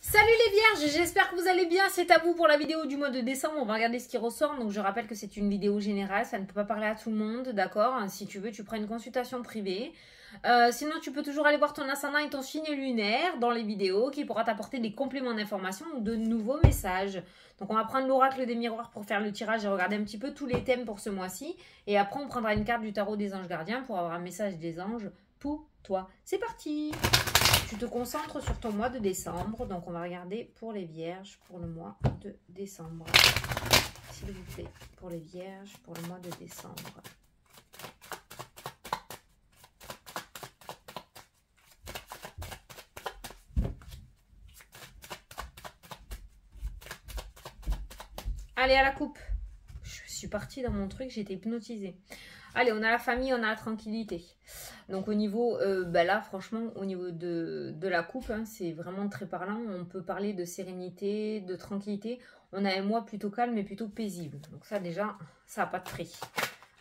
Salut les vierges, j'espère que vous allez bien, c'est à vous pour la vidéo du mois de décembre, on va regarder ce qui ressort, donc je rappelle que c'est une vidéo générale, ça ne peut pas parler à tout le monde, d'accord? Si tu veux, tu prends une consultation privée, sinon tu peux toujours aller voir ton ascendant et ton signe lunaire dans les vidéos qui pourra t'apporter des compléments d'information ou de nouveaux messages. Donc on va prendre l'oracle des miroirs pour faire le tirage et regarder un petit peu tous les thèmes pour ce mois-ci, et après on prendra une carte du tarot des anges gardiens pour avoir un message des anges pour toi. C'est parti! Tu te concentres sur ton mois de décembre. Donc, on va regarder pour les vierges pour le mois de décembre. S'il vous plaît, pour les vierges pour le mois de décembre. Allez, à la coupe. Je suis partie dans mon truc, j'ai été hypnotisée. Allez, on a la famille, on a la tranquillité. Donc au niveau, là franchement, au niveau de la coupe, hein, c'est vraiment très parlant. On peut parler de sérénité, de tranquillité. On a un mois plutôt calme et plutôt paisible. Donc ça déjà, ça n'a pas de prix.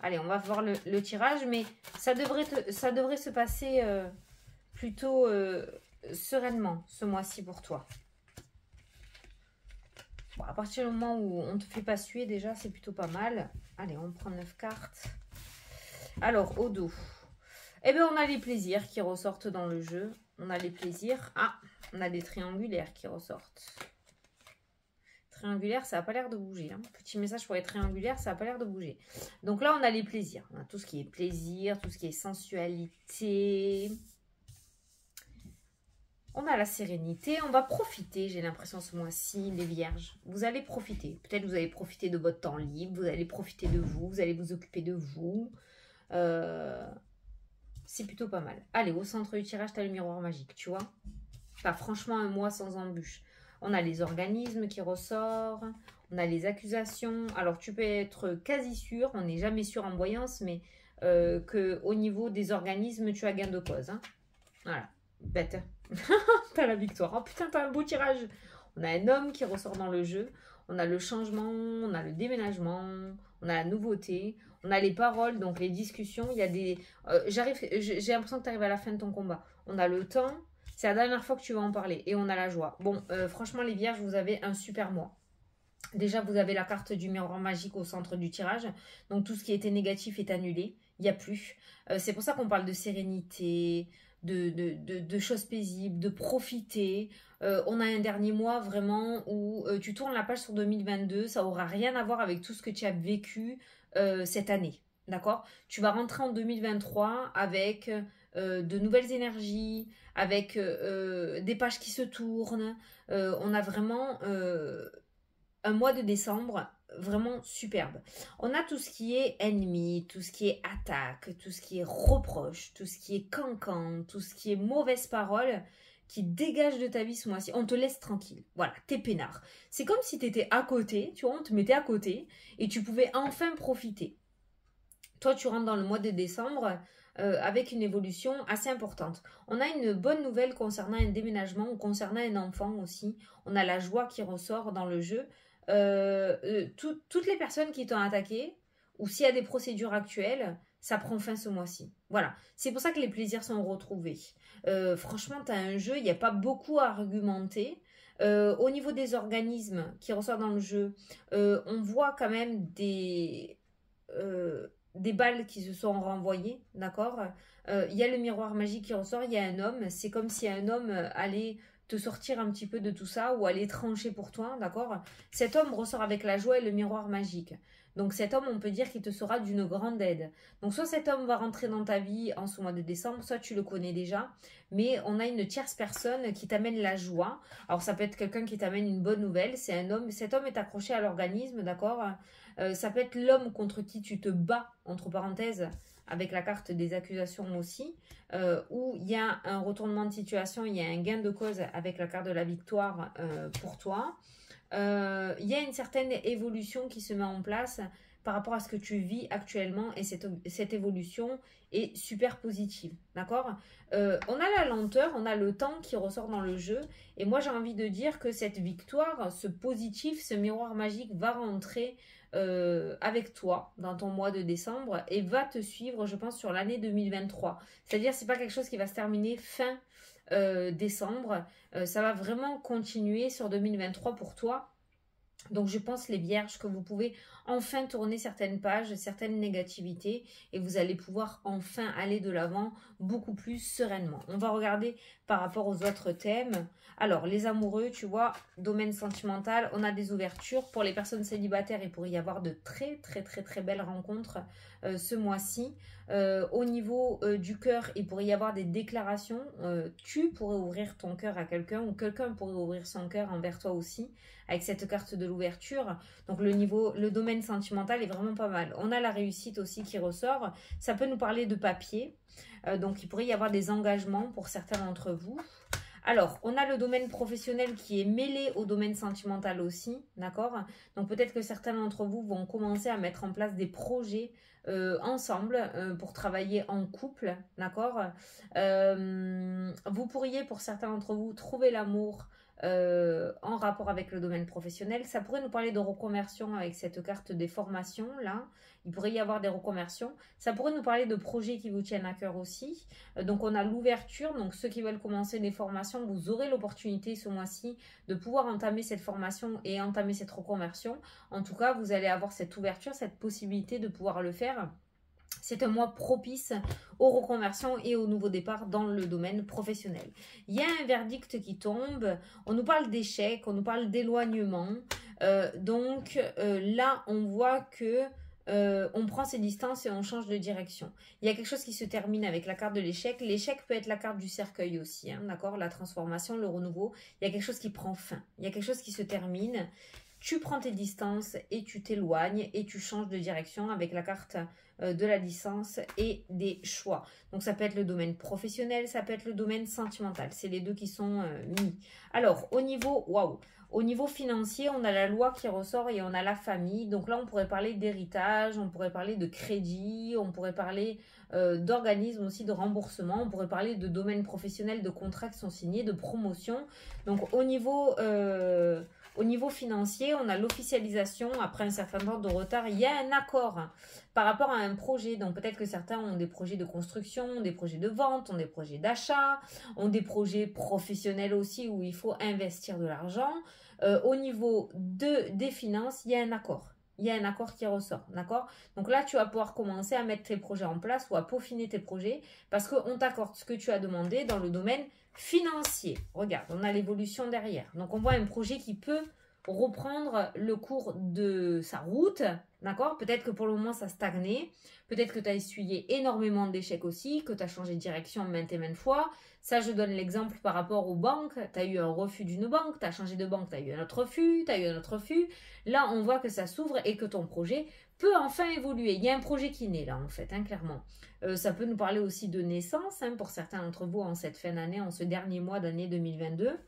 Allez, on va voir le tirage, mais ça devrait se passer plutôt sereinement ce mois-ci pour toi. Bon, à partir du moment où on ne te fait pas suer, déjà, c'est plutôt pas mal. Allez, on prend 9 cartes. Alors, au dos. Eh bien, on a les plaisirs qui ressortent dans le jeu. On a les plaisirs. Ah, on a des triangulaires qui ressortent. Triangulaire, ça n'a pas l'air de bouger. Hein. Petit message pour les triangulaires, ça n'a pas l'air de bouger. Donc là, on a les plaisirs. On a tout ce qui est plaisir, tout ce qui est sensualité. On a la sérénité. On va profiter, j'ai l'impression, ce mois-ci, les vierges. Vous allez profiter. Peut-être vous allez profiter de votre temps libre. Vous allez profiter de vous. Vous allez vous occuper de vous. C'est plutôt pas mal. Allez, au centre du tirage, tu as le miroir magique, tu vois. T'as franchement un mois sans embûche. On a les organismes qui ressortent. On a les accusations. Alors, tu peux être quasi sûr, on n'est jamais sûr en voyance, mais qu'au niveau des organismes, tu as gain de cause. Hein. Voilà. Bête. T'as la victoire. Oh putain, t'as un beau tirage. On a un homme qui ressort dans le jeu. On a le changement, on a le déménagement, on a la nouveauté, on a les paroles, donc les discussions. Il y a des. J'ai l'impression que tu arrives à la fin de ton combat. On a le temps, c'est la dernière fois que tu vas en parler. Et on a la joie. Bon, franchement, les vierges, vous avez un super mois. Déjà, vous avez la carte du miroir magique au centre du tirage. Donc, tout ce qui était négatif est annulé. Il n'y a plus. C'est pour ça qu'on parle de sérénité, de choses paisibles, de profiter. On a un dernier mois vraiment où tu tournes la page sur 2022. Ça n'aura rien à voir avec tout ce que tu as vécu cette année. D'accord? Tu vas rentrer en 2023 avec de nouvelles énergies, avec des pages qui se tournent. On a vraiment un mois de décembre vraiment superbe. On a tout ce qui est ennemi, tout ce qui est attaque, tout ce qui est reproche, tout ce qui est cancan, tout ce qui est mauvaise parole qui dégage de ta vie ce mois-ci. On te laisse tranquille. Voilà, t'es peinard. C'est comme si t'étais à côté, tu vois, on te mettait à côté et tu pouvais enfin profiter. Toi, tu rentres dans le mois de décembre avec une évolution assez importante. On a une bonne nouvelle concernant un déménagement ou concernant un enfant aussi. On a la joie qui ressort dans le jeu. Toutes les personnes qui t'ont attaqué, ou s'il y a des procédures actuelles, ça prend fin ce mois-ci. Voilà. C'est pour ça que les plaisirs sont retrouvés. Franchement, tu as un jeu, il n'y a pas beaucoup à argumenter. Au niveau des organismes qui ressortent dans le jeu, on voit quand même des balles qui se sont renvoyées, d'accord. Il y a le miroir magique qui ressort, il y a un homme. C'est comme si un homme allait te sortir un petit peu de tout ça ou aller trancher pour toi, d'accord. Cet homme ressort avec la joie et le miroir magique. Donc cet homme, on peut dire qu'il te sera d'une grande aide. Donc soit cet homme va rentrer dans ta vie en ce mois de décembre, soit tu le connais déjà, mais on a une tierce personne qui t'amène la joie. Alors ça peut être quelqu'un qui t'amène une bonne nouvelle, c'est un homme, cet homme est accroché à l'organisme, d'accord. Ça peut être l'homme contre qui tu te bats, entre parenthèses, avec la carte des accusations aussi, où il y a un retournement de situation, il y a un gain de cause avec la carte de la victoire pour toi. Il y a une certaine évolution qui se met en place par rapport à ce que tu vis actuellement et cette évolution est super positive, d'accord. On a la lenteur, on a le temps qui ressort dans le jeu et moi j'ai envie de dire que cette victoire, ce positif, ce miroir magique va rentrer avec toi dans ton mois de décembre et va te suivre, je pense, sur l'année 2023. C'est-à-dire, c'est pas quelque chose qui va se terminer fin décembre. Ça va vraiment continuer sur 2023 pour toi. Donc je pense les vierges que vous pouvez enfin tourner certaines pages, certaines négativités et vous allez pouvoir enfin aller de l'avant beaucoup plus sereinement. On va regarder par rapport aux autres thèmes. Alors les amoureux, tu vois, domaine sentimental, on a des ouvertures. Pour les personnes célibataires, il pourrait y avoir de très belles rencontres ce mois-ci. Au niveau du cœur, il pourrait y avoir des déclarations. Tu pourrais ouvrir ton cœur à quelqu'un ou quelqu'un pourrait ouvrir son cœur envers toi aussi avec cette carte de l'ouverture. Donc le domaine sentimental est vraiment pas mal. On a la réussite aussi qui ressort. Ça peut nous parler de papier. Donc il pourrait y avoir des engagements pour certains d'entre vous. Alors, on a le domaine professionnel qui est mêlé au domaine sentimental aussi, d'accord? Donc peut-être que certains d'entre vous vont commencer à mettre en place des projets ensemble pour travailler en couple, d'accord? Vous pourriez, pour certains d'entre vous, trouver l'amour en rapport avec le domaine professionnel. Ça pourrait nous parler de reconversion avec cette carte des formations, là. Il pourrait y avoir des reconversions. Ça pourrait nous parler de projets qui vous tiennent à cœur aussi. Donc, on a l'ouverture. Donc, ceux qui veulent commencer des formations, vous aurez l'opportunité ce mois-ci de pouvoir entamer cette formation et entamer cette reconversion. En tout cas, vous allez avoir cette ouverture, cette possibilité de pouvoir le faire. C'est un mois propice aux reconversions et aux nouveaux départs dans le domaine professionnel. Il y a un verdict qui tombe, on nous parle d'échec, on nous parle d'éloignement. Là, on voit que on prend ses distances et on change de direction. Il y a quelque chose qui se termine avec la carte de l'échec. L'échec peut être la carte du cercueil aussi, hein, d'accord? La transformation, le renouveau. Il y a quelque chose qui prend fin. Il y a quelque chose qui se termine. Tu prends tes distances et tu t'éloignes et tu changes de direction avec la carte de la distance et des choix. Donc ça peut être le domaine professionnel, ça peut être le domaine sentimental. C'est les deux qui sont mis. Alors au niveau financier, on a la loi qui ressort et on a la famille. Donc là, on pourrait parler d'héritage, on pourrait parler de crédit, on pourrait parler d'organismes aussi, de remboursement. On pourrait parler de domaine professionnel, de contrats qui sont signés, de promotion. Donc au niveau financier, on a l'officialisation. Après un certain temps de retard, il y a un accord par rapport à un projet. Donc peut-être que certains ont des projets de construction, des projets de vente, ont des projets d'achat, ont des projets professionnels aussi où il faut investir de l'argent. Au niveau des finances, il y a un accord. Il y a un accord qui ressort, d'accord? Donc là, tu vas pouvoir commencer à mettre tes projets en place ou à peaufiner tes projets parce qu'on t'accorde ce que tu as demandé dans le domaine financier. Regarde, on a l'évolution derrière. Donc, on voit un projet qui peut reprendre le cours de sa route, d'accord? Peut-être que pour le moment, ça stagnait. Peut-être que tu as essuyé énormément d'échecs aussi, que tu as changé de direction maintes et maintes fois. Ça, je donne l'exemple par rapport aux banques. Tu as eu un refus d'une banque, tu as changé de banque, tu as eu un autre refus, tu as eu un autre refus. Là, on voit que ça s'ouvre et que ton projet peut enfin évoluer. Il y a un projet qui naît là, en fait, hein, clairement. Ça peut nous parler aussi de naissance, hein, pour certains d'entre vous en cette fin d'année, en ce dernier mois d'année 2022.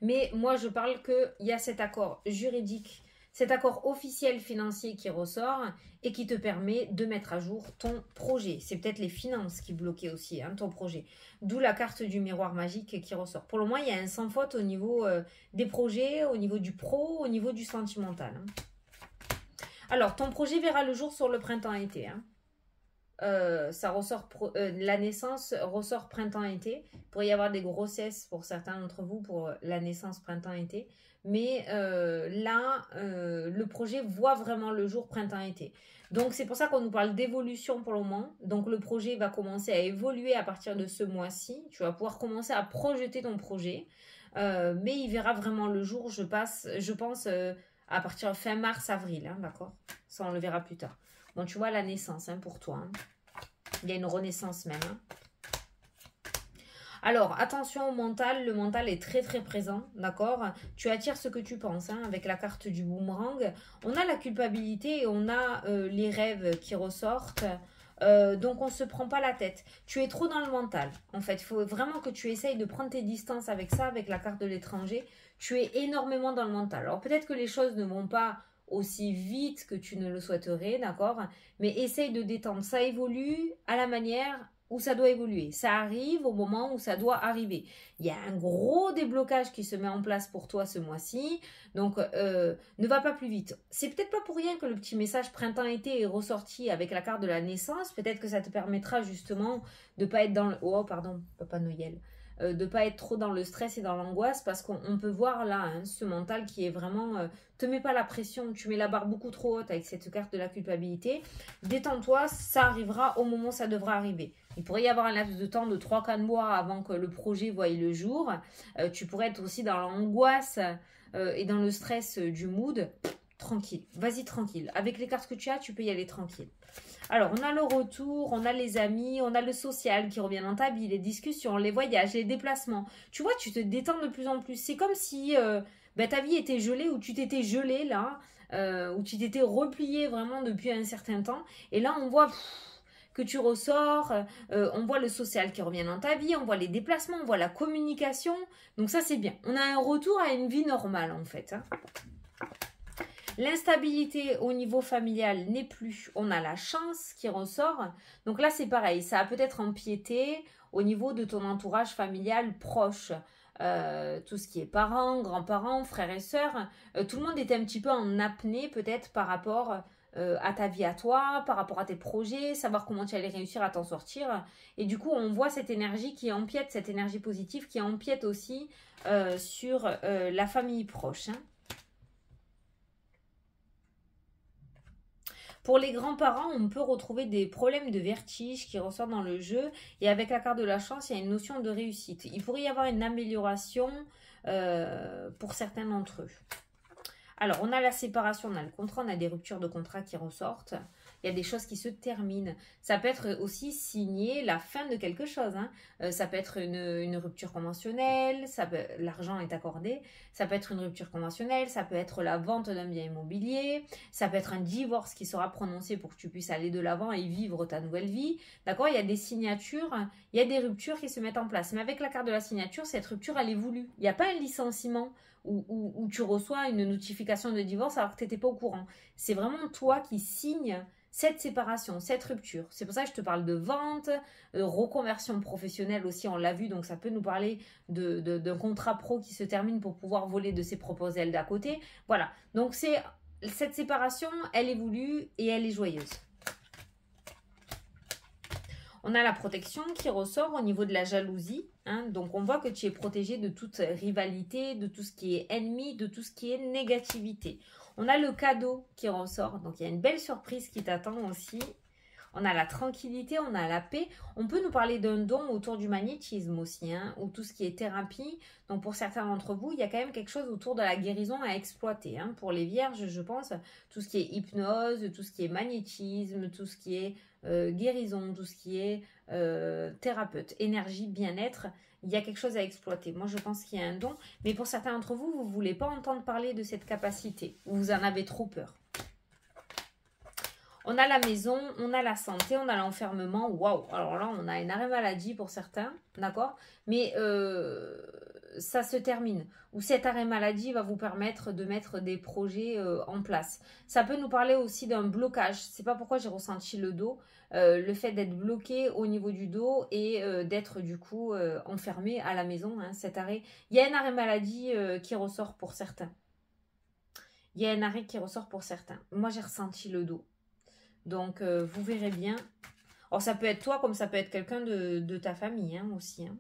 Mais moi, je parle qu'il y a cet accord juridique, cet accord officiel financier qui ressort et qui te permet de mettre à jour ton projet. C'est peut-être les finances qui bloquaient aussi, hein, ton projet. D'où la carte du miroir magique qui ressort. Pour le moment, il y a un sans faute au niveau des projets, au niveau du pro, au niveau du sentimental. Hein. Alors, ton projet verra le jour sur le printemps-été. Hein. Ça ressort la naissance ressort printemps-été. Il pourrait y avoir des grossesses pour certains d'entre vous pour la naissance printemps-été. Mais le projet voit vraiment le jour printemps-été. Donc, c'est pour ça qu'on nous parle d'évolution pour le moment. Donc, le projet va commencer à évoluer à partir de ce mois-ci. Tu vas pouvoir commencer à projeter ton projet. Mais il verra vraiment le jour, je pense, à partir de fin mars-avril. Hein, d'accord? Ça, on le verra plus tard. Bon, tu vois la naissance hein, pour toi. Hein. Il y a une renaissance même. Hein. Alors, attention au mental. Le mental est très présent, d'accord? Tu attires ce que tu penses hein, avec la carte du boomerang. On a la culpabilité et on a les rêves qui ressortent. Donc, on ne se prend pas la tête. Tu es trop dans le mental. En fait, il faut vraiment que tu essayes de prendre tes distances avec ça, avec la carte de l'étranger. Tu es énormément dans le mental. Alors, peut-être que les choses ne vont pas aussi vite que tu ne le souhaiterais, d'accord? Mais essaye de détendre. Ça évolue à la manière où ça doit évoluer. Ça arrive au moment où ça doit arriver. Il y a un gros déblocage qui se met en place pour toi ce mois-ci. Donc, ne va pas plus vite. C'est peut-être pas pour rien que le petit message printemps-été est ressorti avec la carte de la naissance. Peut-être que ça te permettra justement de ne pas être dans le... Oh, pardon, Papa Noël. de ne pas être trop dans le stress et dans l'angoisse, parce qu'on peut voir là, hein, ce mental qui est vraiment, te mets pas la pression, tu mets la barre beaucoup trop haute avec cette carte de la culpabilité, détends-toi, ça arrivera au moment où ça devra arriver. Il pourrait y avoir un laps de temps de 3-4 mois avant que le projet voie le jour, tu pourrais être aussi dans l'angoisse et dans le stress du mood. Tranquille, vas-y tranquille. Avec les cartes que tu as, tu peux y aller tranquille. Alors, on a le retour, on a les amis, on a le social qui revient dans ta vie, les discussions, les voyages, les déplacements. Tu vois, tu te détends de plus en plus. C'est comme si ta vie était gelée ou tu t'étais gelé là, ou tu t'étais replié vraiment depuis un certain temps. Et là, on voit que tu ressors, on voit le social qui revient dans ta vie, on voit les déplacements, on voit la communication. Donc ça, c'est bien. On a un retour à une vie normale en fait. Hein. L'instabilité au niveau familial n'est plus. On a la chance qui ressort. Donc là, c'est pareil. Ça a peut-être empiété au niveau de ton entourage familial proche. Tout ce qui est parents, grands-parents, frères et sœurs. Tout le monde était un petit peu en apnée peut-être par rapport à ta vie à toi, par rapport à tes projets, savoir comment tu allais réussir à t'en sortir. Et du coup, on voit cette énergie qui empiète, cette énergie positive qui empiète aussi sur la famille proche. Hein. Pour les grands-parents, on peut retrouver des problèmes de vertige qui ressortent dans le jeu. Et avec la carte de la chance, il y a une notion de réussite. Il pourrait y avoir une amélioration pour certains d'entre eux. Alors, on a la séparation, on a le contrat, on a des ruptures de contrat qui ressortent. Il y a des choses qui se terminent. Ça peut être aussi signer la fin de quelque chose. Hein. Ça peut être une rupture conventionnelle, l'argent est accordé. Ça peut être une rupture conventionnelle, ça peut être la vente d'un bien immobilier. Ça peut être un divorce qui sera prononcé pour que tu puisses aller de l'avant et vivre ta nouvelle vie. D'accord? Il y a des signatures, il y a des ruptures qui se mettent en place. Mais avec la carte de la signature, cette rupture, elle est voulue. Il n'y a pas un licenciement où tu reçois une notification de divorce alors que tu n'étais pas au courant. C'est vraiment toi qui signes cette séparation, cette rupture. C'est pour ça que je te parle de vente, reconversion professionnelle aussi, on l'a vu, donc ça peut nous parler d'un contrat pro qui se termine pour pouvoir voler de ses propres ailes d'à côté. Voilà, donc cette séparation, elle est voulue et elle est joyeuse. On a la protection qui ressort au niveau de la jalousie. Hein, donc, on voit que tu es protégé de toute rivalité, de tout ce qui est ennemi, de tout ce qui est négativité. On a le cadeau qui ressort. Donc, il y a une belle surprise qui t'attend aussi. On a la tranquillité, on a la paix. On peut nous parler d'un don autour du magnétisme aussi, hein, ou tout ce qui est thérapie. Donc, pour certains d'entre vous, il y a quand même quelque chose autour de la guérison à exploiter. Hein. Pour les vierges, je pense, tout ce qui est hypnose, tout ce qui est magnétisme, tout ce qui est guérison, tout ce qui est thérapeute, énergie, bien-être. Il y a quelque chose à exploiter. Moi, je pense qu'il y a un don. Mais pour certains d'entre vous, vous ne voulez pas entendre parler de cette capacité. Vous en avez trop peur. On a la maison, on a la santé, on a l'enfermement. Waouh! Alors là, on a une arrêt maladie pour certains, d'accord? Mais ça se termine. Ou cet arrêt maladie va vous permettre de mettre des projets en place. Ça peut nous parler aussi d'un blocage. Je ne sais pas pourquoi j'ai ressenti le dos. Le fait d'être bloqué au niveau du dos et d'être du coup enfermé à la maison, hein, cet arrêt. Il y a un arrêt maladie qui ressort pour certains. Il y a un arrêt qui ressort pour certains. Moi, j'ai ressenti le dos. Donc, vous verrez bien. Alors, ça peut être toi comme ça peut être quelqu'un de ta famille hein, aussi. Hein.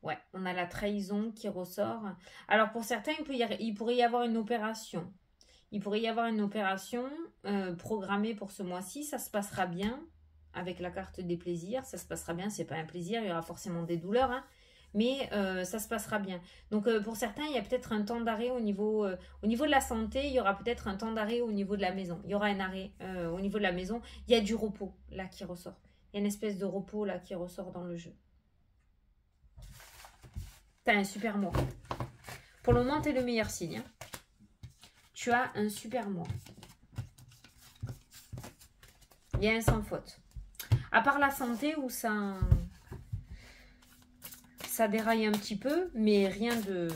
Ouais, on a la trahison qui ressort. Alors, pour certains, il pourrait y avoir une opération. Il pourrait y avoir une opération programmée pour ce mois-ci. Ça se passera bien avec la carte des plaisirs. Ça se passera bien. C'est pas un plaisir. Il y aura forcément des douleurs. Hein. Mais ça se passera bien. Donc, pour certains, il y a peut-être un temps d'arrêt au niveau de la santé. Il y aura peut-être un temps d'arrêt au niveau de la maison. Il y aura un arrêt au niveau de la maison. Il y a du repos, là, qui ressort. Il y a une espèce de repos, là, qui ressort dans le jeu. T'as un super mois. Pour le moment, t'es le meilleur signe. Hein. Tu as un super mois. Il y a un sans faute. À part la santé où ça déraille un petit peu, mais rien de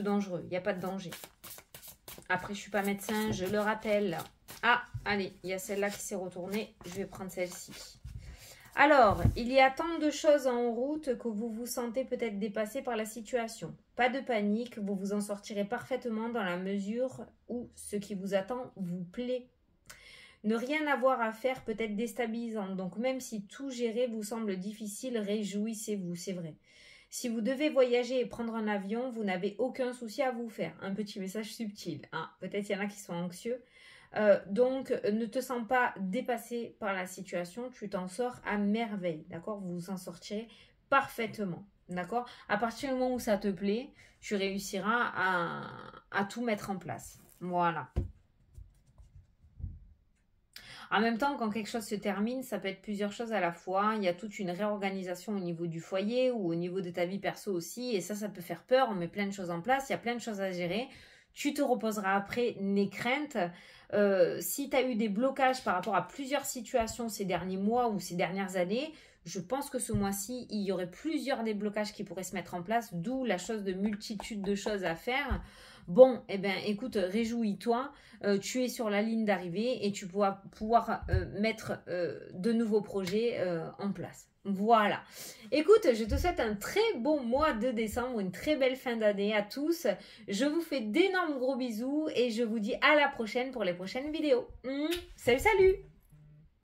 dangereux. Il n'y a pas de danger. Après, je ne suis pas médecin, je le rappelle. Ah, allez, il y a celle-là qui s'est retournée. Je vais prendre celle-ci. Alors, il y a tant de choses en route que vous vous sentez peut-être dépassé par la situation. Pas de panique, vous vous en sortirez parfaitement dans la mesure où ce qui vous attend vous plaît. Ne rien avoir à faire peut être déstabilisant. Donc même si tout gérer vous semble difficile, réjouissez-vous, c'est vrai. Si vous devez voyager et prendre un avion, vous n'avez aucun souci à vous faire. Un petit message subtil. Hein. Peut-être il y en a qui sont anxieux. Donc, ne te sens pas dépassé par la situation. Tu t'en sors à merveille. D'accord? Vous vous en sortirez parfaitement. D'accord? À partir du moment où ça te plaît, tu réussiras à tout mettre en place. Voilà. En même temps, quand quelque chose se termine, ça peut être plusieurs choses à la fois. Il y a toute une réorganisation au niveau du foyer ou au niveau de ta vie perso aussi. Et ça peut faire peur. On met plein de choses en place. Il y a plein de choses à gérer. Tu te reposeras après, n'aie crainte. Si tu as eu des blocages par rapport à plusieurs situations ces derniers mois ou ces dernières années, je pense que ce mois-ci, il y aurait plusieurs déblocages qui pourraient se mettre en place, d'où la chose de multitude de choses à faire. Bon, eh bien, écoute, réjouis-toi, tu es sur la ligne d'arrivée et tu vas pouvoir mettre de nouveaux projets en place. Voilà. Écoute, je te souhaite un très bon mois de décembre, une très belle fin d'année à tous. Je vous fais d'énormes gros bisous et je vous dis à la prochaine pour les prochaines vidéos. Salut, salut!